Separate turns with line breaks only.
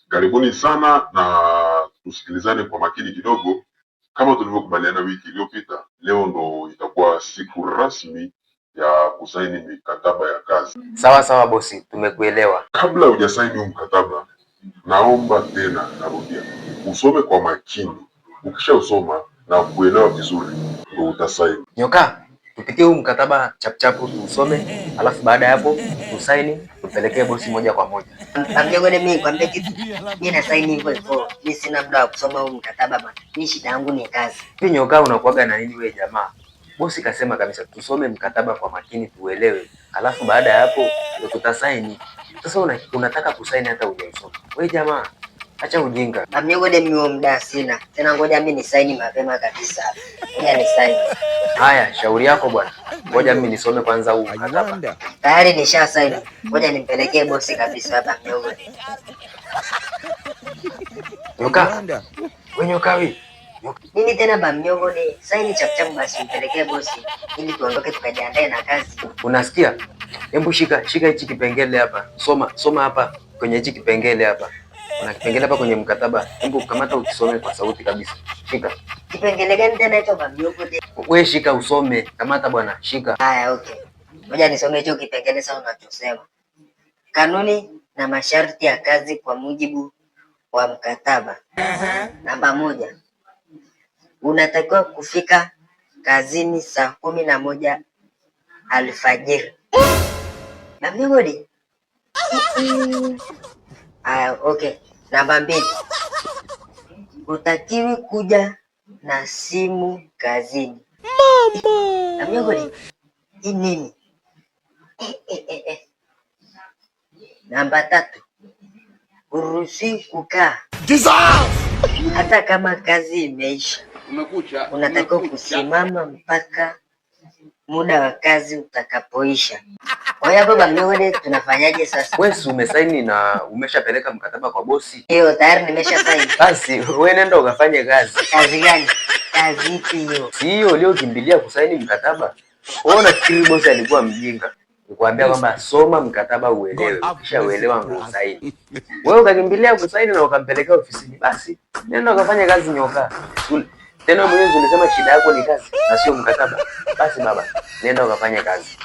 Karibuni sana na tusikilizane kwa makini kidogo. Kama tulivyokubaliana wiki iliyopita, leo ndo itakuwa siku rasmi ya kusaini mikataba ya kazi.
Sawa sawa bosi, tumekuelewa.
Kabla hujasaini mkataba, naomba tena, narudia, usome kwa makini. Ukisha usoma na kuelewa vizuri, ndo utasaini.
Nyoka, tupitie huu mkataba chapuchapu tuusome, alafu baada ya hapo tusaini, tupelekee bosi moja kwa moja.
Amjogole mimi kwambie kitu. Mimi na saini hivyo hivyo. Mimi sina muda wa kusoma huu mkataba bana. Mimi shida yangu ni kazi.
Hivi Nyoka, unakuaga na nini wewe jamaa? Bosi kasema kabisa tusome mkataba kwa makini tuelewe, alafu baada ya hapo ndio tutasaini. Sasa unataka kusaini hata hujaisoma. Wewe jamaa, acha ujinga.
Amjogole mimi muda sina. Tena ngoja mimi ni saini mapema kabisa. Ngoja ni saini.
Haya, shauri yako bwana. Ngoja mimi nisome kwanza huu mkataba.
Tayari nisha saini. Ngoja nimpelekee bosi kabisa hapa Amjogole.
Nyoka. Wewe Nyoka wewe.
Nini tena Bamjogole? Saini chapuchapu basi nimpelekee bosi ili tuondoke tukajiandae na kazi.
Unasikia? Hebu shika hichi kipengele hapa. Soma hapa kwenye hichi kipengele hapa. Kuna kipengele hapa kwenye mkataba. Hebu kamata ukisome kwa sauti kabisa. Shika.
Kipengele gani tena hicho Bamjogole?
Wewe shika usome. Kamata bwana, shika.
Haya, okay. Ngoja nisome hicho kipengele sasa unachosema. Kanuni na masharti ya kazi kwa mujibu wa mkataba. Namba 1. Unatakiwa kufika kazini saa 11 alfajiri. Bamjogole. Okay. Namba 2. Utakiwi kuja na simu kazini. Mama. Bamjogole. Hii nini? Namba 3. Uruhusi kukaa hata kama kazi imeisha. Unatakiwa kusimama mpaka muda wa kazi utakapoisha. Kwa hiyo hapo Bamjogole tunafanyaje sasa?
Wewe si umesaini na umeshapeleka mkataba kwa bosi?
Hiyo tayari nimesha saini.
Basi wewe nenda ukafanye kazi.
Kazi gani? Kazi ipi hiyo?
Si hiyo uliokimbilia kusaini mkataba. Wewe unafikiri bosi alikuwa mjinga? Nikwambia kwamba soma mkataba uelewe. Kisha uelewa ndio usaini. Wewe ukakimbilia kusaini na ukampelekea ofisini. Basi nenda ukafanye kazi Nyoka. Tena mwenyewe unasema shida yako ni kazi na sio mkataba. Basi baba, nenda ukafanye kazi.